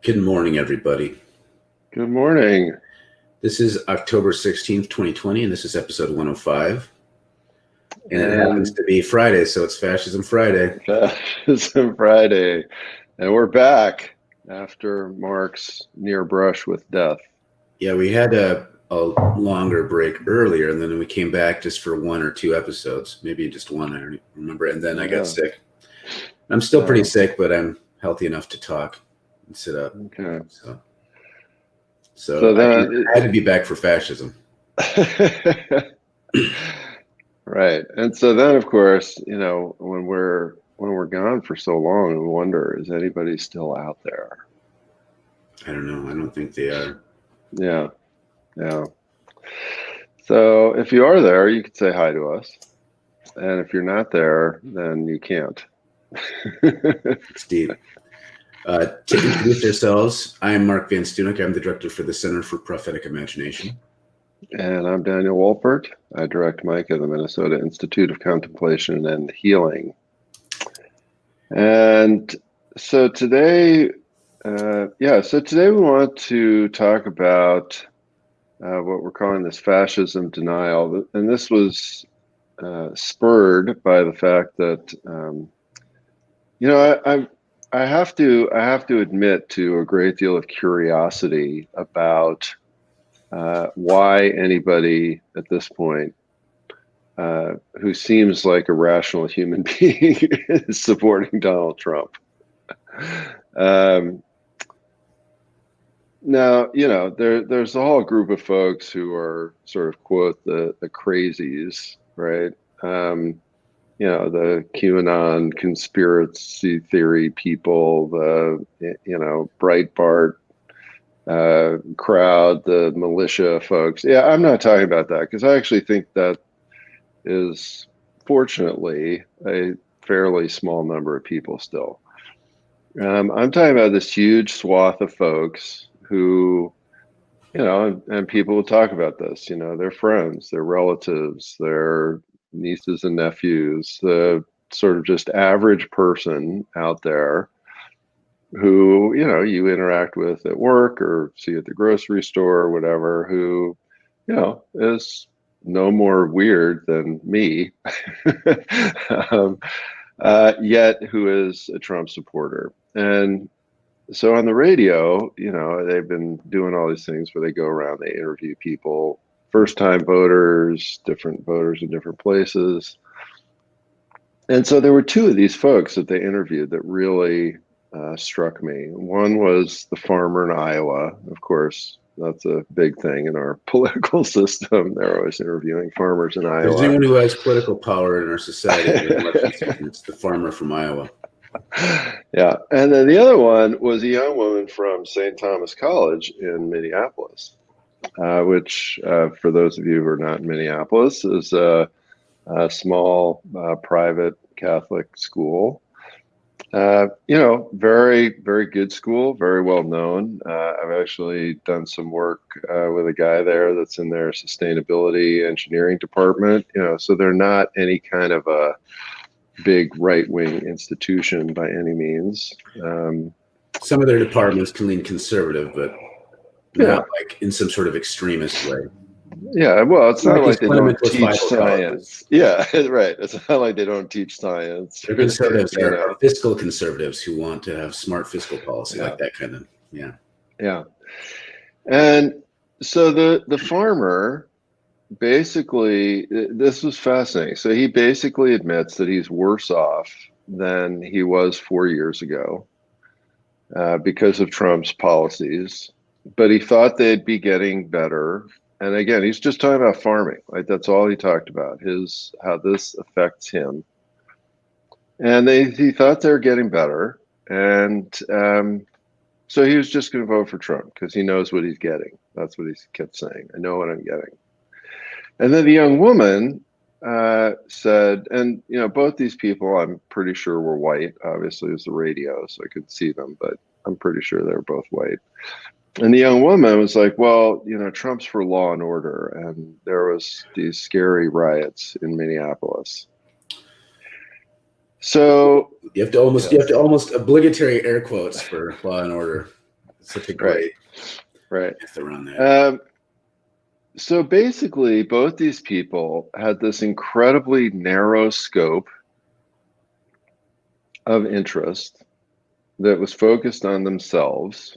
Good morning, everybody. Good morning. This is October 16th, 2020, and this is episode 105. And it happens to be Friday, so it's Fascism Friday. Fascism Friday. And we're back after Mark's near brush with death. Yeah, we had a longer break earlier, and then we came back just for one or two episodes, maybe just one, I don't remember. And then I got sick. I'm still pretty sick, but I'm healthy enough to talk and sit up. Okay. So I had to be back for fascism. Right. And so then, of course, you know, when we're gone for so long, we wonder, is anybody still out there? I don't know. I don't think they are. Yeah. So if you are there, you could say hi to us. And if you're not there, then you can't. It's deep. To introduce ourselves, I'm Mark Van Stunik. I'm the director for the Center for Prophetic Imagination. And I'm Daniel Wolpert. I direct Mike at the Minnesota Institute of Contemplation and Healing. And so today, we want to talk about what we're calling this fascism denial. And this was spurred by the fact that, I have to admit to a great deal of curiosity about why anybody at this point who seems like a rational human being is supporting Donald Trump. Now, you know, there's a whole group of folks who are sort of, quote, the crazies, right? You know, the QAnon conspiracy theory people, the, you know, Breitbart crowd, the militia folks. Yeah, I'm not talking about that because I actually think that is, fortunately, a fairly small number of people still. I'm talking about this huge swath of folks who, you know, and people will talk about this, you know, their friends, their relatives, their nieces and nephews, the sort of just average person out there who, you know, you interact with at work or see at the grocery store or whatever, who, you know, is no more weird than me, yet who is a Trump supporter. And so on the radio, you know, they've been doing all these things where they go around, they interview people, first-time voters, different voters in different places. And so there were two of these folks that they interviewed that really struck me. One was the farmer in Iowa. Of course, that's a big thing in our political system. They're always interviewing farmers in Iowa. There's anyone who has political power in our society, it's the farmer from Iowa. Yeah. And then the other one was a young woman from St. Thomas College in Minneapolis, which, for those of you who are not in Minneapolis, is a small private Catholic school. You know, very, very good school, very well known. I've actually done some work with a guy there that's in their sustainability engineering department, you know, so they're not any kind of a big right-wing institution by any means. Some of their departments can lean conservative, but not like in some sort of extremist way. Yeah, well, it's not like they don't teach science. Yeah, right. It's not like they don't teach science. They're conservatives are fiscal conservatives who want to have smart fiscal policy, like that kind of, Yeah. And so the farmer basically, this was fascinating. So he basically admits that he's worse off than he was 4 years ago because of Trump's policies, but he thought they'd be getting better. And again, he's just talking about farming, right? That's all he talked about, how this affects him. And he thought they were getting better. And so he was just going to vote for Trump because he knows what he's getting. That's what he kept saying. I know what I'm getting. And then the young woman said, and, you know, both these people, I'm pretty sure were white. Obviously, it was the radio, so I couldn't see them, but I'm pretty sure they were both white. And the young woman was like, well, you know, Trump's for law and order. And there was these scary riots in Minneapolis. So you have to almost obligatory air quotes for law and order. such a great right. myth around that. So basically, both these people had this incredibly narrow scope of interest that was focused on themselves.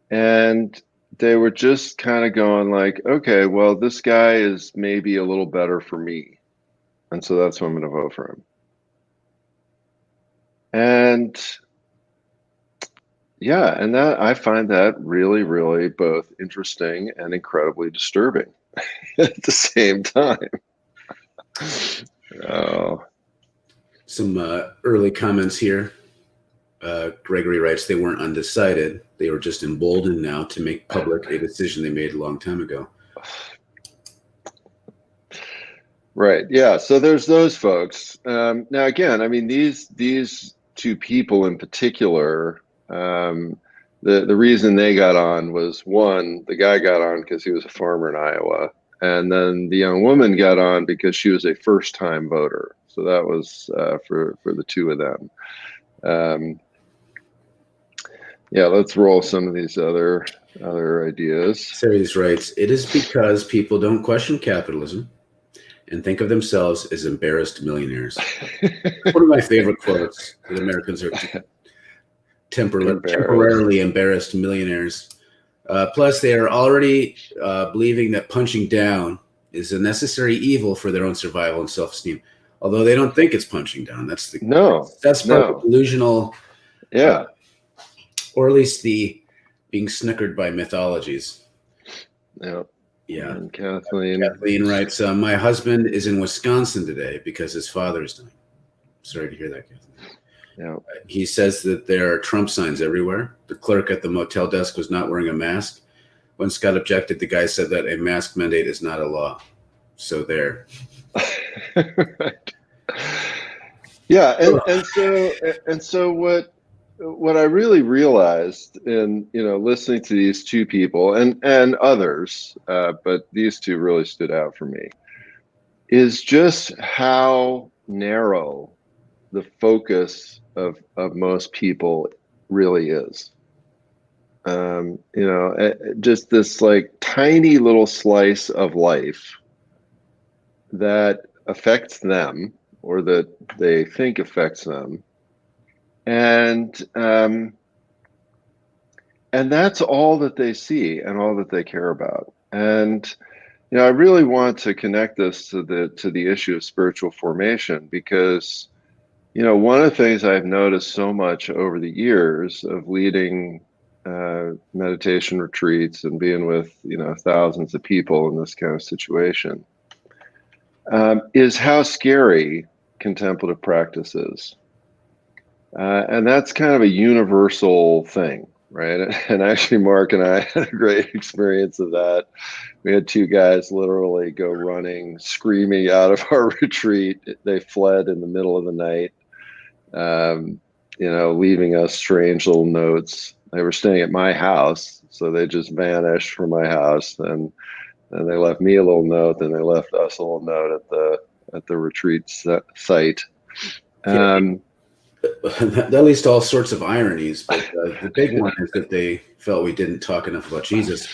And they were just kind of going like, okay, well, this guy is maybe a little better for me. And so that's why I'm going to vote for him. And yeah, and that I find that really, really both interesting and incredibly disturbing at the same time. Oh. Some early comments here. Gregory writes, they weren't undecided. They were just emboldened now to make public a decision they made a long time ago. Right. Yeah. So there's those folks. Now, again, I mean, these two people in particular, the reason they got on was, one, the guy got on because he was a farmer in Iowa, and then the young woman got on because she was a first-time voter. So that was for the two of them. Yeah, let's roll some of these other ideas. Series writes, it is because people don't question capitalism and think of themselves as embarrassed millionaires. One of my favorite quotes, that Americans are temporarily embarrassed millionaires. Plus, they are already believing that punching down is a necessary evil for their own survival and self-esteem. Although they don't think it's punching down. That's part of the delusional, or at least the being snookered by mythologies. Yeah. Yeah. And Kathleen writes, my husband is in Wisconsin today because his father is dying. Sorry to hear that, Kathleen. Yeah. He says that there are Trump signs everywhere. The clerk at the motel desk was not wearing a mask. When Scott objected, the guy said that a mask mandate is not a law. So there. Right. Yeah, and so what I really realized in listening to these two people and others, but these two really stood out for me, is just how narrow the focus of most people really is. Just this like tiny little slice of life that affects them, or that they think affects them, and that's all that they see and all that they care about. And I really want to connect this to the issue of spiritual formation, because one of the things I've noticed so much over the years of leading meditation retreats and being with thousands of people in this kind of situation is how scary contemplative practice is. And that's kind of a universal thing, right? And actually, Mark and I had a great experience of that. We had two guys literally go running, screaming out of our retreat. They fled in the middle of the night, leaving us strange little notes. They were staying at my house, so they just vanished from my house. And they left me a little note, and they left us a little note at the retreat site. That leads to all sorts of ironies, but the big one is that they felt we didn't talk enough about Jesus.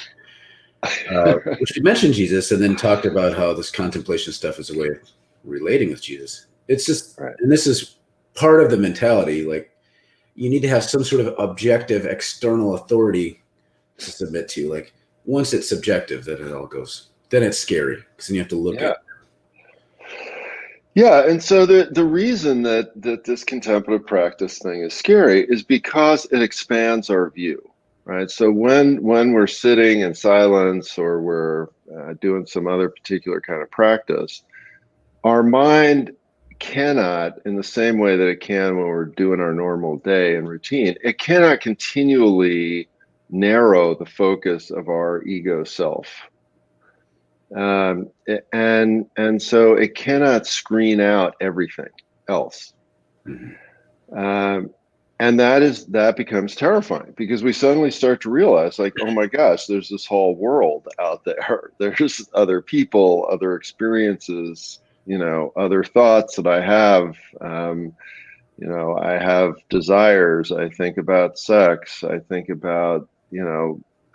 Which we mentioned Jesus and then talked about how this contemplation stuff is a way of relating with Jesus. It's just, right. And this is part of the mentality. Like, you need to have some sort of objective external authority to submit to. Like, once it's subjective, then it all goes. Then it's scary because then you have to look at it. Yeah, and so the reason that this contemplative practice thing is scary is because it expands our view, right? So when we're sitting in silence, or we're doing some other particular kind of practice, our mind cannot, in the same way that it can when we're doing our normal day and routine, it cannot continually narrow the focus of our ego self. And so it cannot screen out everything else. And that becomes terrifying, because we suddenly start to realize, like, oh my gosh, there's this whole world out there. There's other people, other experiences, other thoughts that I have, I have desires. I think about sex. I think about,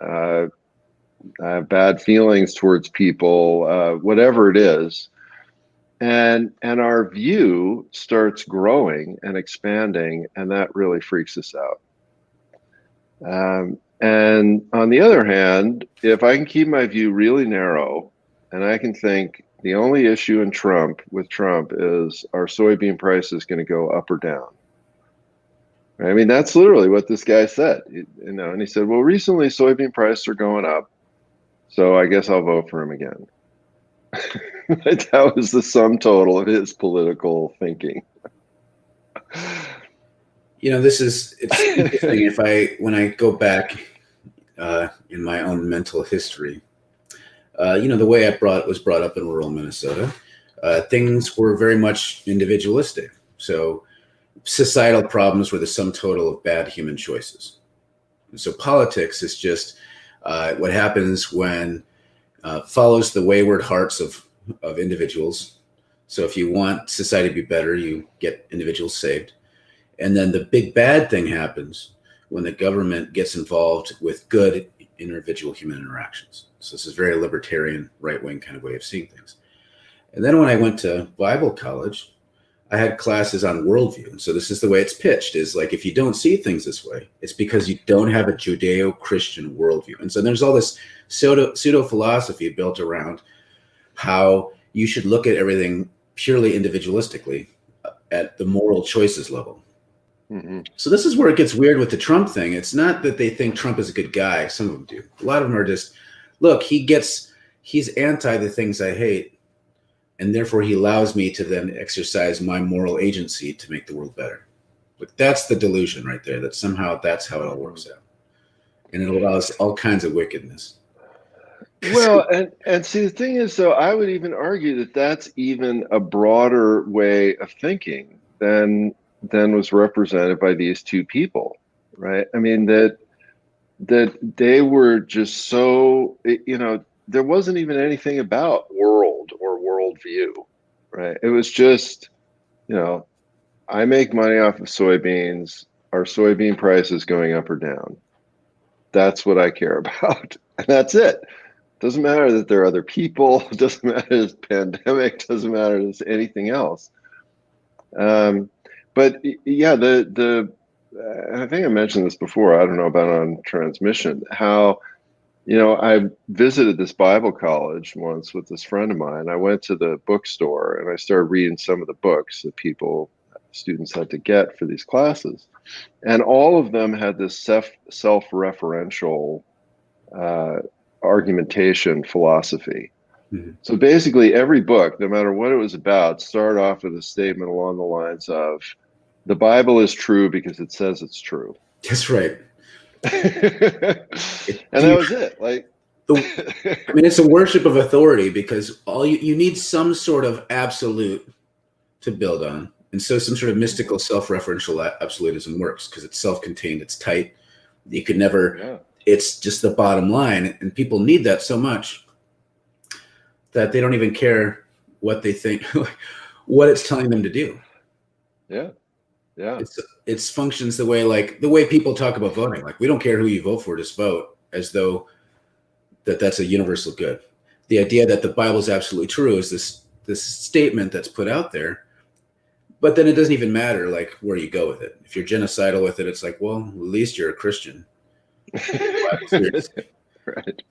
I have bad feelings towards people, whatever it is. And our view starts growing and expanding, and that really freaks us out. And on the other hand, if I can keep my view really narrow, and I can think the only issue with Trump is, our soybean price is going to go up or down. I mean, that's literally what this guy said. And he said, well, recently soybean prices are going up, so I guess I'll vote for him again. That was the sum total of his political thinking. It's interesting when I go back in my own mental history, the way was brought up in rural Minnesota, things were very much individualistic. So societal problems were the sum total of bad human choices. And so politics is just what happens when follows the wayward hearts of individuals. So if you want society to be better, you get individuals saved. And then the big bad thing happens when the government gets involved with good individual human interactions. So this is very libertarian, right-wing kind of way of seeing things. And then when I went to Bible college, I had classes on worldview. And so this is the way it's pitched, is like, if you don't see things this way, it's because you don't have a Judeo-Christian worldview. And so there's all this pseudo-philosophy built around how you should look at everything purely individualistically at the moral choices level. Mm-hmm. So this is where it gets weird with the Trump thing. It's not that they think Trump is a good guy. Some of them do. A lot of them are just, look, he's anti the things I hate, and therefore he allows me to then exercise my moral agency to make the world better. But that's the delusion right there, that somehow that's how it all works out. And it allows all kinds of wickedness. Well, and see, the thing is, though, I would even argue that that's even a broader way of thinking than was represented by these two people, right? I mean, that they were just so, there wasn't even anything about world or worldview, right? It was just, I make money off of soybeans. Our soybean price is going up or down. That's what I care about. And that's it. Doesn't matter that there are other people. Doesn't matter this pandemic. Doesn't matter this anything else. But yeah, I think I mentioned this before. I don't know about on transmission. How, I visited this Bible college once with this friend of mine. I went to the bookstore and I started reading some of the books that students had to get for these classes, and all of them had this self-referential argumentation philosophy. Mm-hmm. So basically every book, no matter what it was about, started off with a statement along the lines of, the Bible is true because it says it's true. That's right. And that was it. It's a worship of authority, because all you need some sort of absolute to build on. And so some sort of mystical self-referential absolutism works because it's self-contained, it's tight. You could never, it's just the bottom line. And people need that so much that they don't even care what they think, what it's telling them to do. Yeah. Yeah. It's functions the way people talk about voting. Like, we don't care who you vote for, just vote, as though that's a universal good. The idea that the Bible is absolutely true is this statement that's put out there, but then it doesn't even matter where you go with it. If you're genocidal with it, it's like, well, at least you're a Christian. Right.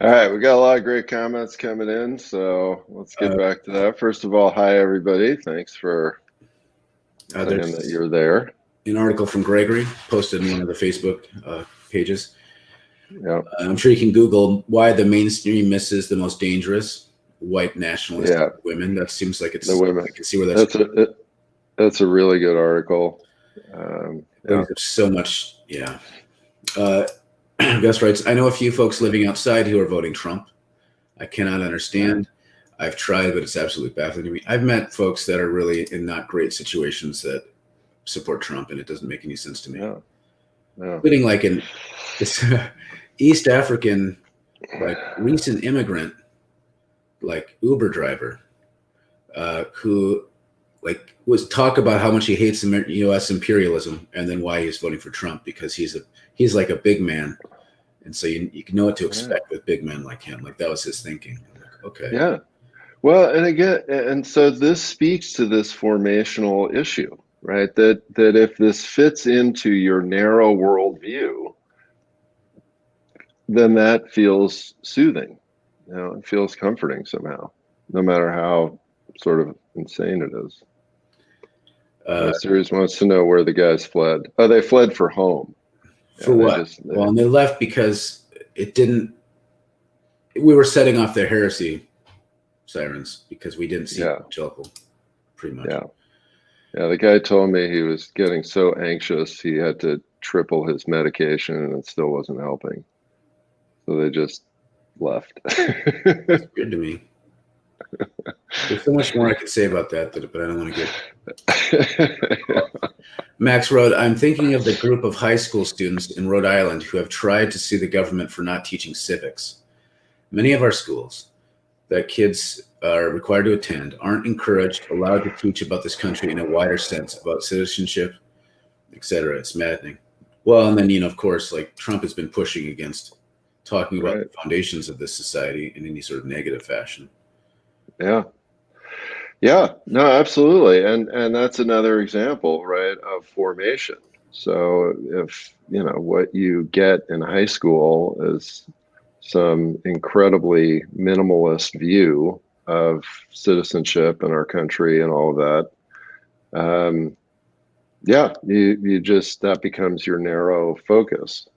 All right, we got a lot of great comments coming in, so let's get back to that. First of all, hi everybody. Thanks for saying that you're there. An article from Gregory posted in one of the Facebook pages. Yeah, I'm sure you can Google why the mainstream misses the most dangerous white nationalist women. That seems like it's the women. I can see where that's a really good article. So much, Gus writes, I know a few folks living outside who are voting Trump. I cannot understand. I've tried, but it's absolutely baffling to me. I've met folks that are really in not great situations that support Trump, and it doesn't make any sense to me. Including in this East African, recent immigrant, Uber driver, who was talk about how much he hates U.S. imperialism, and then why he's voting for Trump, because he's like a big man, and so you know what to expect with big men like him. Like, that was his thinking. I'm like, okay. Yeah. Well, and again, and so this speaks to this formational issue, right? That if this fits into your narrow worldview, then that feels soothing. It feels comforting somehow, no matter how sort of insane it is. Series wants to know where the guys fled. Oh, they fled for home. For what? Well, and they left because we were setting off their heresy sirens because we didn't see evangelical, pretty much. Yeah, the guy told me he was getting so anxious he had to triple his medication and it still wasn't helping. So they just left. That's good to me. There's so much more I could say about that, but I don't want to get... Max wrote, I'm thinking of the group of high school students in Rhode Island who have tried to sue the government for not teaching civics. Many of our schools that kids are required to attend aren't encouraged, allowed to teach about this country in a wider sense, about citizenship, etc. It's maddening. Well, and then, of course, like, Trump has been pushing against talking about the foundations of this society in any sort of negative fashion. Yeah, no, absolutely. And that's another example, right, of formation. So if, what you get in high school is some incredibly minimalist view of citizenship in our country and all of that, you just, that becomes your narrow focus.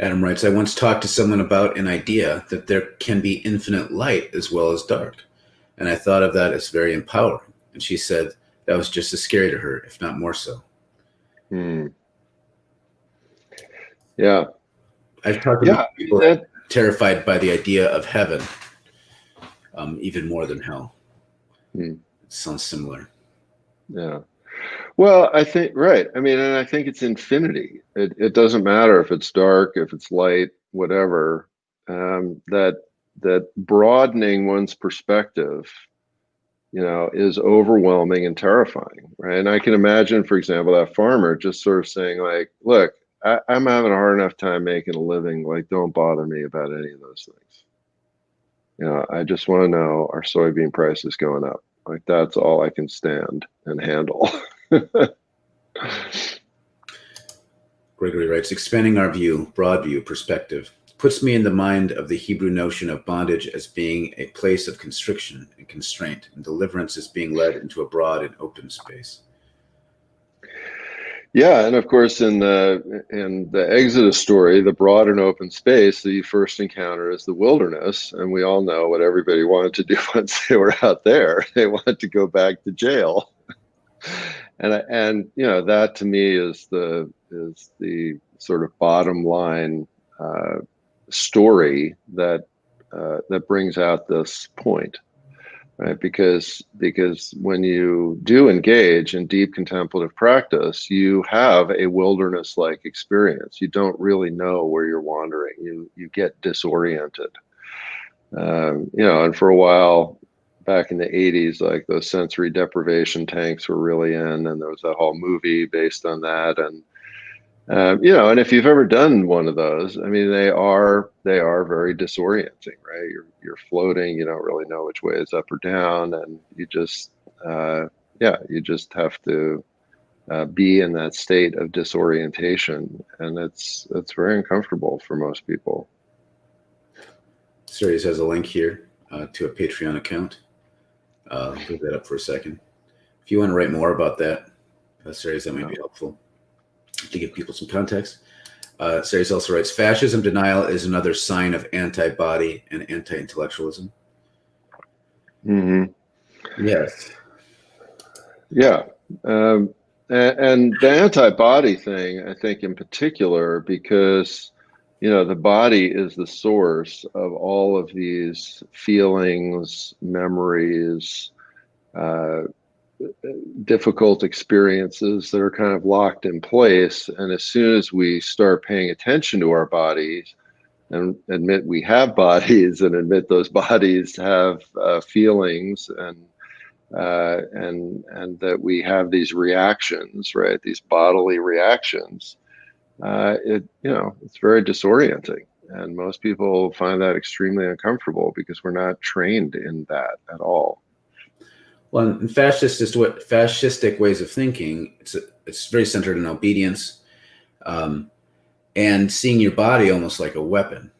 Adam writes, I once talked to someone about an idea that there can be infinite light as well as dark. And I thought of that as very empowering. And she said that was just as scary to her, if not more so. Yeah. I've talked to people that are terrified by the idea of heaven, even more than hell. It sounds similar. Yeah. Well, I think, right. I mean, and I think it's infinity. It doesn't matter if it's dark, if it's light, whatever, that broadening one's perspective, is overwhelming and terrifying, right? And I can imagine, for example, that farmer just sort of saying, like, look, I'm having a hard enough time making a living. Like, don't bother me about any of those things. I just want to know our soybean price is going up. Like, that's all I can stand and handle. Gregory writes, expanding our view, broad view, perspective, puts me in the mind of the Hebrew notion of bondage as being a place of constriction and constraint, and deliverance as being led into a broad and open space. Yeah, and of course, in the Exodus story, the broad and open space that you first encounter is the wilderness, and we all know what everybody wanted to do once they were out there. They wanted to go back to jail, and that to me is the sort of bottom line story that brings out this point. Right, because when you do engage in deep contemplative practice, you have a wilderness-like experience. You don't really know where you're wandering. You get disoriented. And for a while back in the 80s, like, those sensory deprivation tanks were really in, and there was that whole movie based on that. And and if you've ever done one of those, I mean, they are very disorienting, right? You're floating, you don't really know which way is up or down, and you just you just have to be in that state of disorientation, and it's very uncomfortable for most people. Series has a link here to a Patreon account. I'll leave that up for a second. If you want to write more about that, Series, that might be helpful to give people some context. Series also writes, fascism denial is another sign of anti-body and anti-intellectualism. Yes. Yeah. And the anti-body thing, I think, in particular, because the body is the source of all of these feelings, memories, difficult experiences that are kind of locked in place. And as soon as we start paying attention to our bodies and admit we have bodies and admit those bodies have feelings and and that we have these reactions, right? These bodily reactions. It's very disorienting, and most people find that extremely uncomfortable because we're not trained in that at all. Well, in fascistic ways of thinking, it's very centered in obedience, and seeing your body almost like a weapon.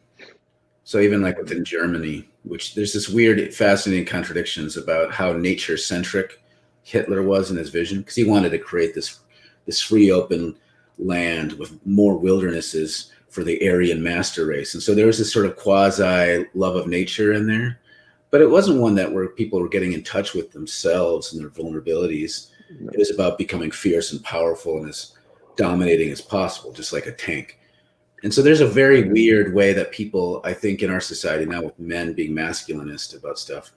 So even like within Germany, which there's this weird, fascinating contradictions about how nature-centric Hitler was in his vision, because he wanted to create this free, open land with more wildernesses for the Aryan master race. And so there was this sort of quasi love of nature in there, but it wasn't one where people were getting in touch with themselves and their vulnerabilities. It was about becoming fierce and powerful and as dominating as possible, just like a tank. And so there's a very weird way that people, I think, in our society now, with men being masculinist about stuff,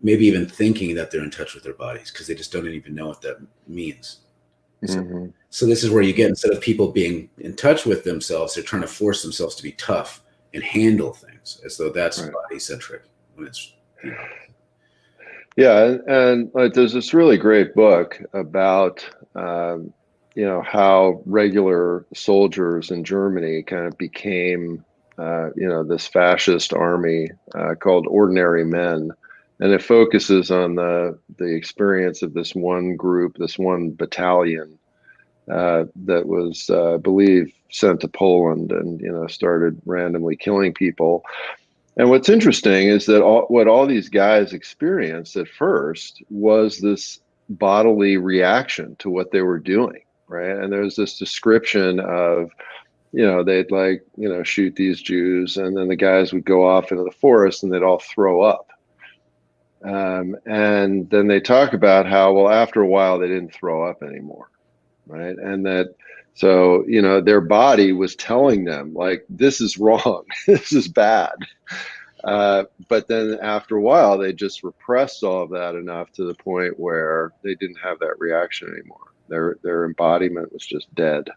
maybe even thinking that they're in touch with their bodies because they just don't even know what that means. So this is where you get, instead of people being in touch with themselves, they're trying to force themselves to be tough and handle things as though that's body centric when it's, Yeah, and like there's this really great book about how regular soldiers in Germany kind of became this fascist army called Ordinary Men, and it focuses on the experience of this one group, this one battalion that was, I believe, sent to Poland and started randomly killing people. And what's interesting is that what all these guys experienced at first was this bodily reaction to what they were doing, right? And there's this description of, they'd shoot these Jews, and then the guys would go off into the forest and they'd all throw up. And then they talk about how, well, after a while, they didn't throw up anymore, right? And that, so, their body was telling them, like, this is wrong, this is bad. But then after a while, they just repressed all of that enough to the point where they didn't have that reaction anymore. Their embodiment was just dead.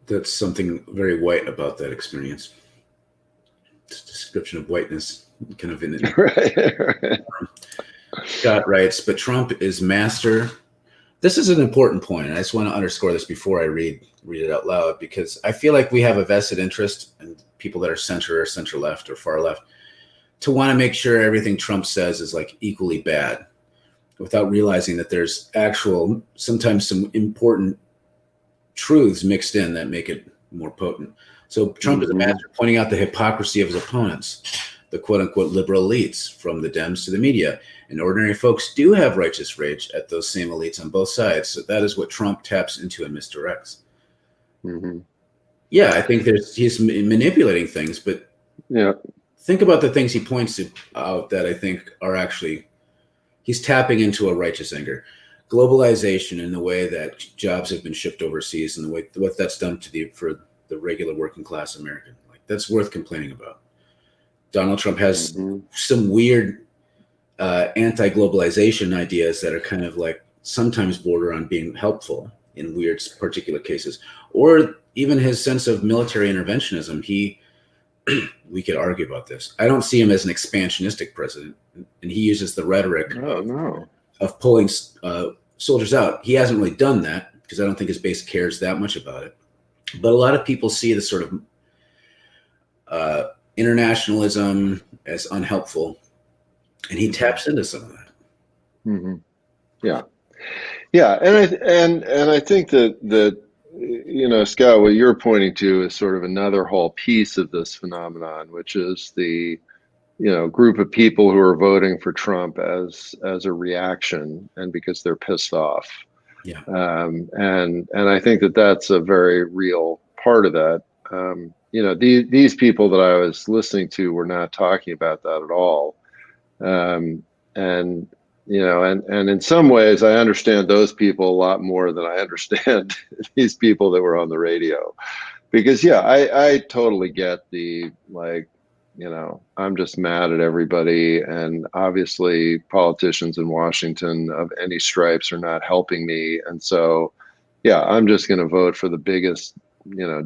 That's something very white about that experience. It's a description of whiteness, kind of in it. Right. Scott writes, but Trump is master. This is an important point, and I just want to underscore this before I read it out loud, because I feel like we have a vested interest in people that are center or center left or far left to want to make sure everything Trump says is like equally bad, without realizing that there's sometimes some important truths mixed in that make it more potent. So Trump is a master pointing out the hypocrisy of his opponents, the quote unquote liberal elites, from the Dems to the media. And ordinary folks do have righteous rage at those same elites on both sides. So that is what Trump taps into and misdirects. Yeah, I think he's manipulating things, but think about the things he points out that I think are actually, he's tapping into a righteous anger. Globalization and the way that jobs have been shipped overseas and the way what that's done for the regular working class American. Like, that's worth complaining about. Donald Trump has some weird anti-globalization ideas that are kind of like sometimes border on being helpful in weird particular cases, or even his sense of military interventionism. We could argue about this. I don't see him as an expansionistic president, and he uses the rhetoric of pulling soldiers out. He hasn't really done that because I don't think his base cares that much about it. But a lot of people see the sort of internationalism as unhelpful, and he taps into some of that. Yeah, and I think that Scott, what you're pointing to is sort of another whole piece of this phenomenon, which is the group of people who are voting for Trump as a reaction and because they're pissed off. And I think that that's a very real part of that. These people that I was listening to were not talking about that at all. And in some ways, I understand those people a lot more than I understand these people that were on the radio, because I totally get the, like, I'm just mad at everybody, and obviously politicians in Washington of any stripes are not helping me, and so I'm just going to vote for the biggest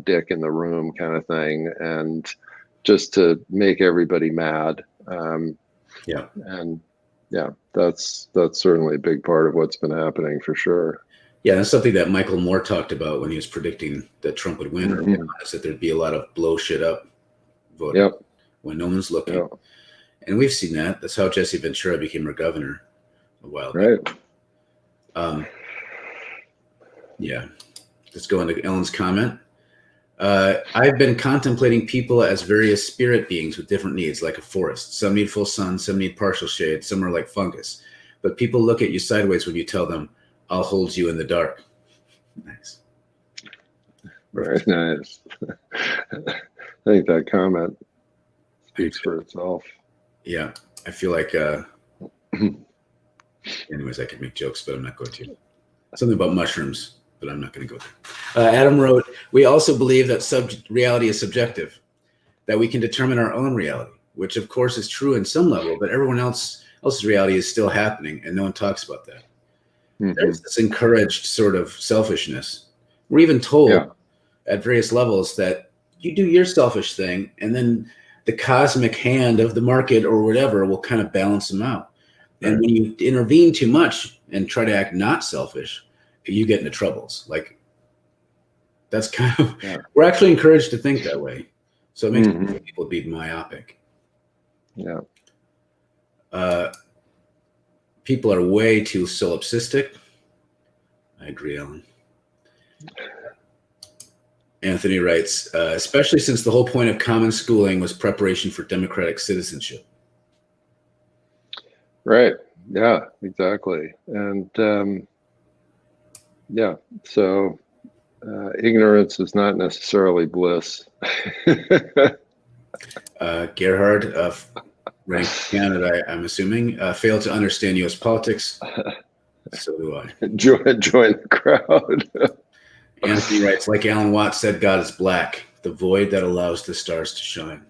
dick in the room kind of thing, and just to make everybody mad. Yeah. And yeah, that's certainly a big part of what's been happening for sure. Yeah, that's something that Michael Moore talked about when he was predicting that Trump would win, early on, is that there'd be a lot of blow shit up voting when no one's looking. Yep. And we've seen that. That's how Jesse Ventura became our governor a while back. Yeah. Let's go into Ellen's comment. I've been contemplating people as various spirit beings with different needs, like a forest. Some need full sun, some need partial shade, some are like fungus. But people look at you sideways when you tell them, I'll hold you in the dark. Nice. Very nice. I think that comment speaks for itself. Yeah. I feel like, anyways, I could make jokes, but I'm not going to. Something about mushrooms, but I'm not going to go there. Adam wrote, we also believe that reality is subjective, that we can determine our own reality, which of course is true in some level, but everyone else's reality is still happening, and no one talks about that. There's this encouraged sort of selfishness. We're even told at various levels that you do your selfish thing, and then the cosmic hand of the market or whatever will kind of balance them out. And when you intervene too much and try to act not selfish, you get into troubles. Like, that's kind of, we're actually encouraged to think that way. So it makes people be myopic. Yeah. People are way too solipsistic. I agree, Ellen. Anthony writes, especially since the whole point of common schooling was preparation for democratic citizenship. Right. Yeah, exactly. And so ignorance is not necessarily bliss. Gerhard, ranked Canada, I'm assuming, failed to understand U.S. politics. So do I. Join the crowd. Anthony writes, like Alan Watts said, God is black, the void that allows the stars to shine.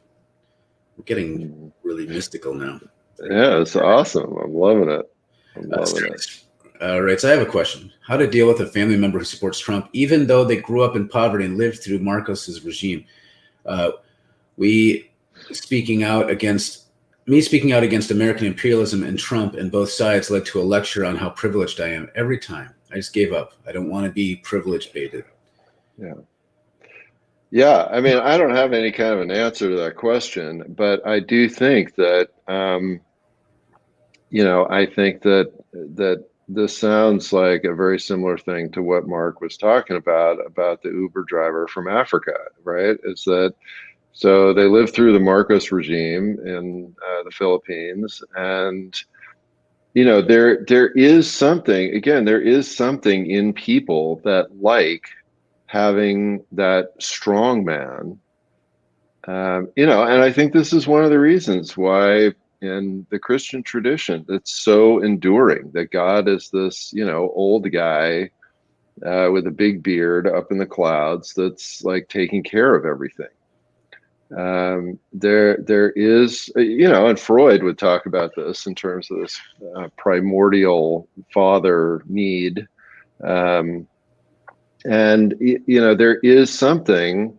We're getting really mystical now. Yeah, it's awesome. I'm loving it. Right, so I have a question. How to deal with a family member who supports Trump, even though they grew up in poverty and lived through Marcos's regime? Me speaking out against American imperialism and Trump and both sides led to a lecture on how privileged I am every time. I just gave up. I don't want to be privilege baited. Yeah. I mean, I don't have any kind of an answer to that question, but I do think that, I think that this sounds like a very similar thing to what Mark was talking about the Uber driver from Africa, right? Is that, so they lived through the Marcos regime in the Philippines, and there is something in people that like having that strong man, and I think this is one of the reasons why in the Christian tradition it's so enduring, that God is this old guy with a big beard up in the clouds that's like taking care of everything. There is, and Freud would talk about this in terms of this primordial father need. And, there is something,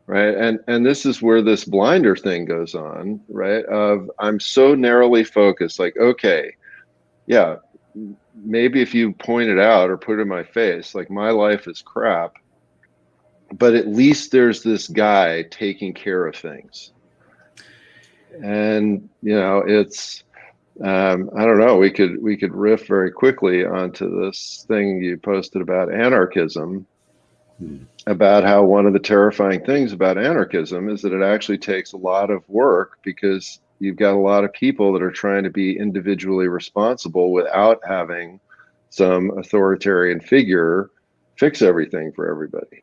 right? And this is where this blinder thing goes on, right? Of I'm so narrowly focused, like, okay, yeah, maybe if you point it out or put it in my face, like my life is crap, but at least there's this guy taking care of things. And it's I don't know, we could riff very quickly onto this thing you posted about anarchism, about how one of the terrifying things about anarchism is that it actually takes a lot of work, because you've got a lot of people that are trying to be individually responsible without having some authoritarian figure fix everything for everybody.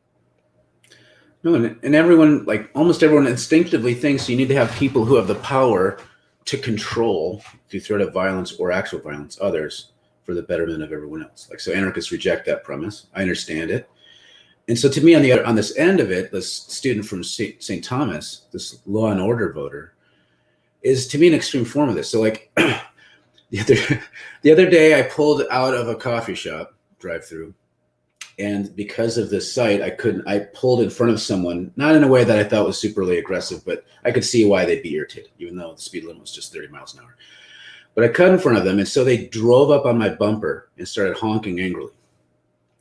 No, and everyone, like almost everyone instinctively thinks you need to have people who have the power to control, through threat of violence or actual violence, others for the betterment of everyone else. Like, so anarchists reject that premise. I understand it. And so to me, on this end of it, this student from St. Thomas, this law and order voter, is to me an extreme form of this. So like the other day I pulled out of a coffee shop drive-through, and because of this site, I pulled in front of someone, not in a way that I thought was superly aggressive, but I could see why they'd be irritated, even though the speed limit was just 30 miles an hour. But I cut in front of them, and so they drove up on my bumper and started honking angrily.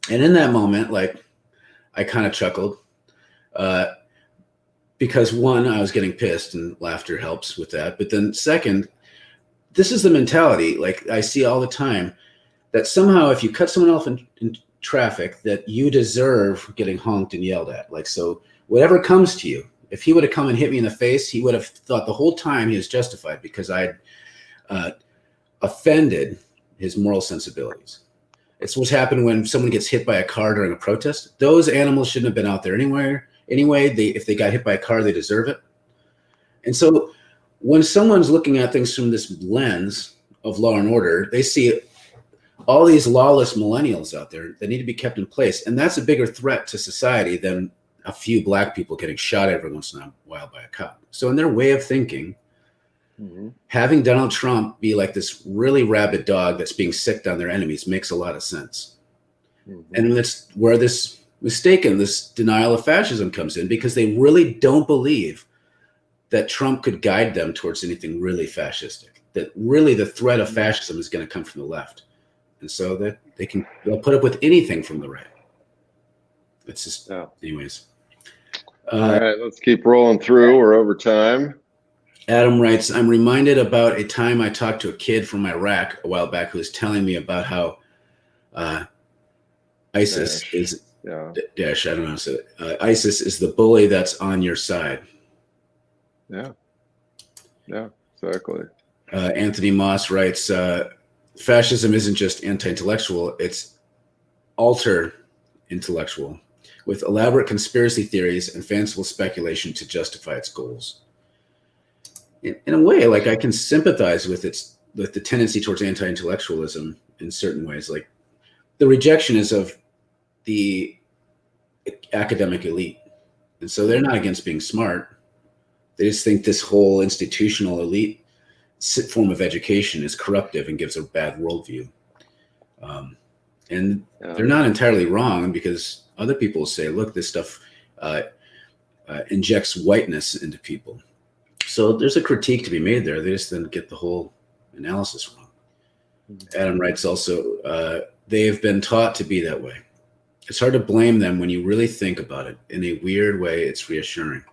And in that moment, like, I kind of chuckled because one, I was getting pissed, and laughter helps with that. But then second, this is the mentality, like I see all the time, that somehow if you cut someone off in traffic, that you deserve getting honked and yelled at. Like, so whatever comes to you, if he would have come and hit me in the face, he would have thought the whole time he was justified because I offended his moral sensibilities. It's what's happened when someone gets hit by a car during a protest. Those animals shouldn't have been out there anywhere. Anyway, if they got hit by a car, they deserve it. And so when someone's looking at things from this lens of law and order, they see all these lawless millennials out there that need to be kept in place. And that's a bigger threat to society than a few black people getting shot every once in a while by a cop. So in their way of thinking, having Donald Trump be like this really rabid dog that's being sicked on their enemies makes a lot of sense. And that's where this denial of fascism comes in, because they really don't believe that Trump could guide them towards anything really fascistic, that really the threat of fascism is going to come from the left. And so that they'll put up with anything from the right. It's just, anyways. All right, let's keep rolling through. We're over time. Adam writes, I'm reminded about a time I talked to a kid from Iraq a while back who was telling me about how ISIS is Daesh. I don't know how to say it. ISIS is the bully that's on your side. Yeah, exactly. Anthony Moss writes, fascism isn't just anti-intellectual, it's alter-intellectual, with elaborate conspiracy theories and fanciful speculation to justify its goals. In a way, like, I can sympathize with the tendency towards anti-intellectualism in certain ways. Like, the rejection is of the academic elite. And so they're not against being smart. They just think this whole institutional elite form of education is corruptive and gives a bad worldview. And they're not entirely wrong, because other people say, look, this stuff injects whiteness into people. So there's a critique to be made there. They just didn't get the whole analysis wrong. Adam writes also, they have been taught to be that way. It's hard to blame them when you really think about it. In a weird way, it's reassuring.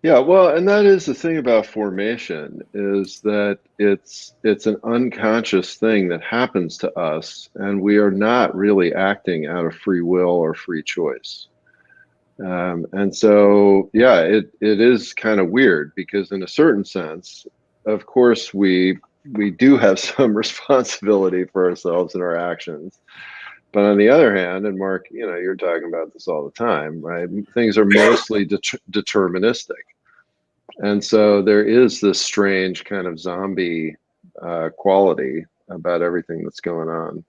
Yeah, well, and that is the thing about formation, is that it's an unconscious thing that happens to us, and we are not really acting out of free will or free choice. And so, yeah, it is kind of weird, because in a certain sense, of course, we do have some responsibility for ourselves and our actions. But on the other hand, and Mark, you're talking about this all the time, right? Things are mostly deterministic. And so there is this strange kind of zombie quality about everything that's going on.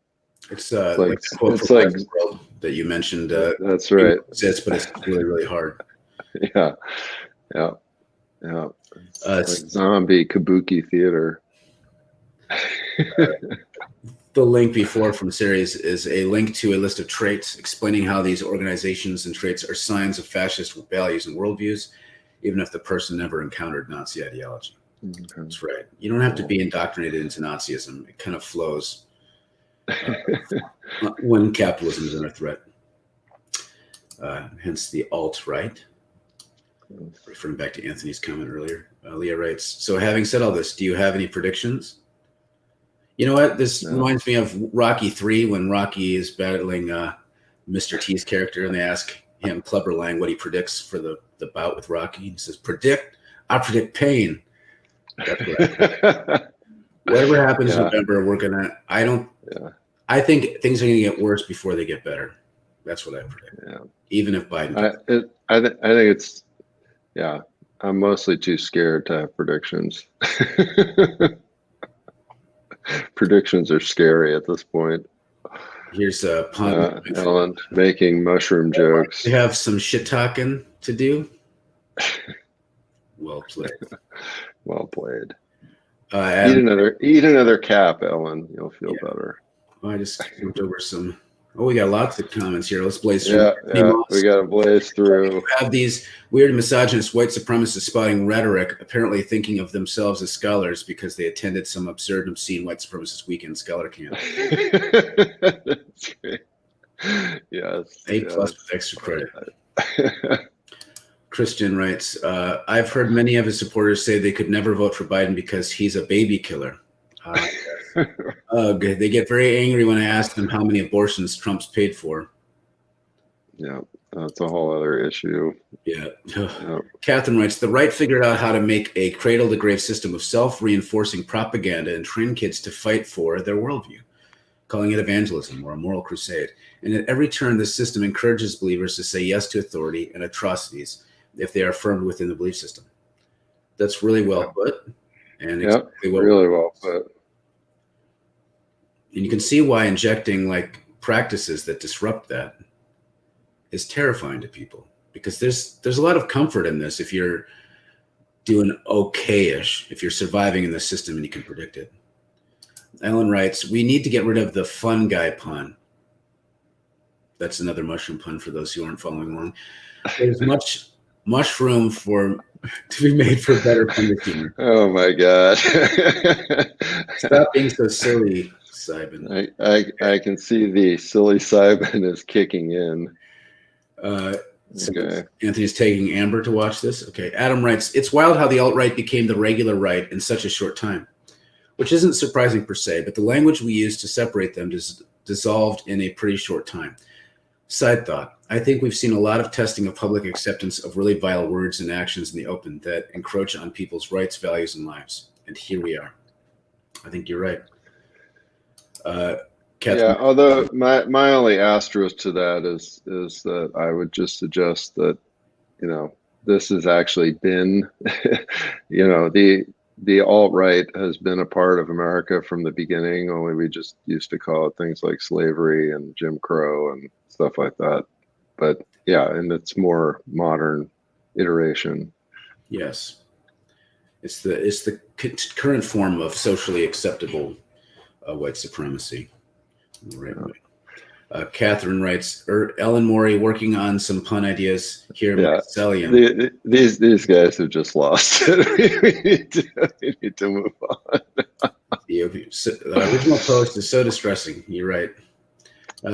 It's like the quote from World that you mentioned. That's right. Exists, but it's really, really hard. Yeah. It's like zombie kabuki theater. The link before from series is a link to a list of traits explaining how these organizations and traits are signs of fascist values and worldviews, even if the person never encountered Nazi ideology. That's right. You don't have to be indoctrinated into Nazism. It kind of flows when capitalism is under threat. Hence the alt-right. Referring back to Anthony's comment earlier. Leah writes, so having said all this, do you have any predictions? You know what? This reminds me of Rocky 3, when Rocky is battling Mr. T's character, and they ask him, Clubber Lang, what he predicts for the bout with Rocky. He says, I predict pain. That's right. Whatever happens in November, I think things are going to get worse before they get better. That's what I predict. Yeah. Even if Biden. I think it's, I'm mostly too scared to have predictions. Predictions are scary at this point. Here's a pun. Ellen making mushroom jokes. We have some shit talking to do. Well played. Well played. Eat another cap, Ellen. You'll feel better. Well, I just jumped over some Oh, we got lots of comments here. Let's blaze through. Yeah, we got to blaze through. You have these weird misogynist white supremacists spouting rhetoric, apparently thinking of themselves as scholars because they attended some absurd, obscene white supremacist weekend scholar camp. That's great. Yes. A+ with extra credit. Christian writes, I've heard many of his supporters say they could never vote for Biden because he's a baby killer. They get very angry when I ask them how many abortions Trump's paid for. Yeah, that's a whole other issue. Yeah. Catherine writes, the right figured out how to make a cradle-to-grave system of self-reinforcing propaganda and train kids to fight for their worldview, calling it evangelism or a moral crusade. And at every turn, this system encourages believers to say yes to authority and atrocities if they are affirmed within the belief system. That's really well put. And exactly really well put. And you can see why injecting like practices that disrupt that is terrifying to people, because there's a lot of comfort in this if you're doing okay-ish, if you're surviving in the system and you can predict it. Ellen writes, we need to get rid of the fun guy pun. That's another mushroom pun for those who aren't following along. There's much room to be made for better pun humor. Oh my God. Stop being so silly, Simon. I can see the silly Simon is kicking in. Okay. Anthony's taking Amber to watch this. Okay. Adam writes, it's wild how the alt-right became the regular right in such a short time, which isn't surprising per se, but the language we use to separate them dissolved in a pretty short time. Side thought, I think we've seen a lot of testing of public acceptance of really vile words and actions in the open that encroach on people's rights, values, and lives. And here we are. I think you're right. Catherine. Yeah, although my only asterisk to that is that I would just suggest that, this has actually been, the alt-right has been a part of America from the beginning, only we just used to call it things like slavery and Jim Crow and stuff like that. But yeah, and it's more modern iteration. Yes. It's the current form of socially acceptable white supremacy. Right. Catherine writes, Ellen Morey working on some pun ideas here. Yeah. These guys have just lost it. we need to move on. The original post is so distressing. You're right.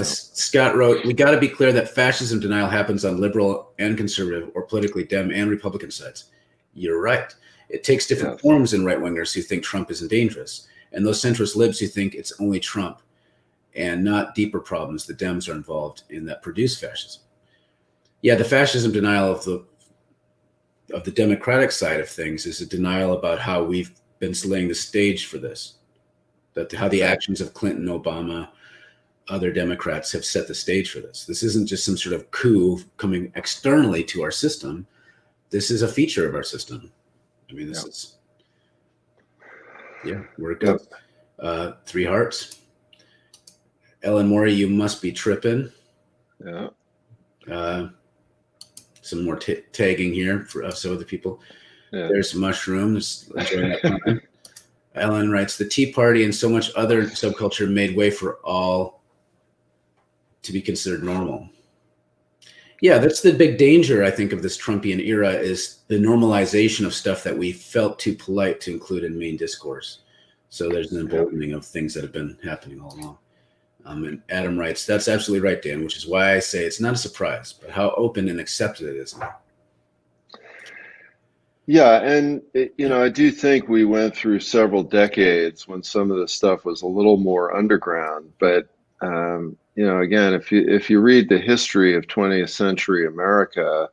Scott wrote, we got to be clear that fascism denial happens on liberal and conservative or politically Dem and Republican sides. You're right. It takes different forms in right-wingers who think Trump isn't dangerous, and those centrist libs who think it's only Trump and not deeper problems the Dems are involved in that produce fascism. Yeah, the fascism denial of the Democratic side of things is a denial about how we've been laying the stage for this, how the actions of Clinton, Obama, other Democrats have set the stage for this. This isn't just some sort of coup coming externally to our system. This is a feature of our system. I mean, this is, where it goes. 3 hearts. Ellen Morey, you must be tripping. Yeah. Some more tagging here for us other people. Yeah. There's Mushroom. Just enjoying that comment. Ellen writes, the Tea Party and so much other subculture made way for all to be considered normal. Yeah, that's the big danger, I think, of this Trumpian era is the normalization of stuff that we felt too polite to include in main discourse. So there's an emboldening of things that have been happening all along. And Adam writes, that's absolutely right, Dan, which is why I say it's not a surprise, but how open and accepted it is now. Yeah, and I do think we went through several decades when some of this stuff was a little more underground. But again, if you read the history of 20th century America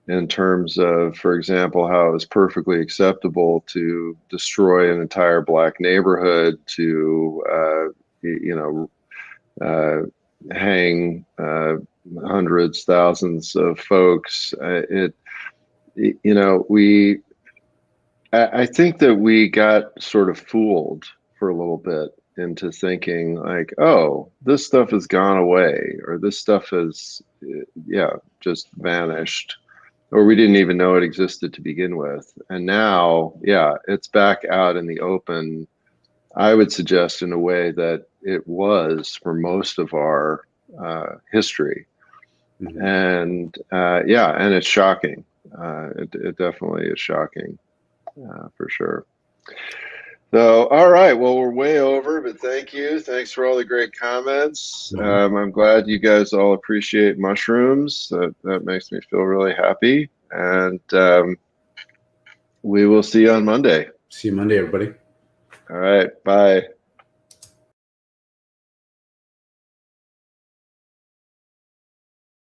in terms of, for example, how it was perfectly acceptable to destroy an entire black neighborhood, to hang hundreds, thousands of folks. I think that we got sort of fooled for a little bit into thinking like, oh, this stuff has gone away, or this stuff has, just vanished, or we didn't even know it existed to begin with. And now, it's back out in the open. I would suggest in a way that it was for most of our history. Mm-hmm. And and it's shocking. It definitely is shocking, for sure. So, all right. Well, we're way over, but thank you. Thanks for all the great comments. I'm glad you guys all appreciate mushrooms. That makes me feel really happy. And we will see you on Monday. See you Monday, everybody. All right. Bye.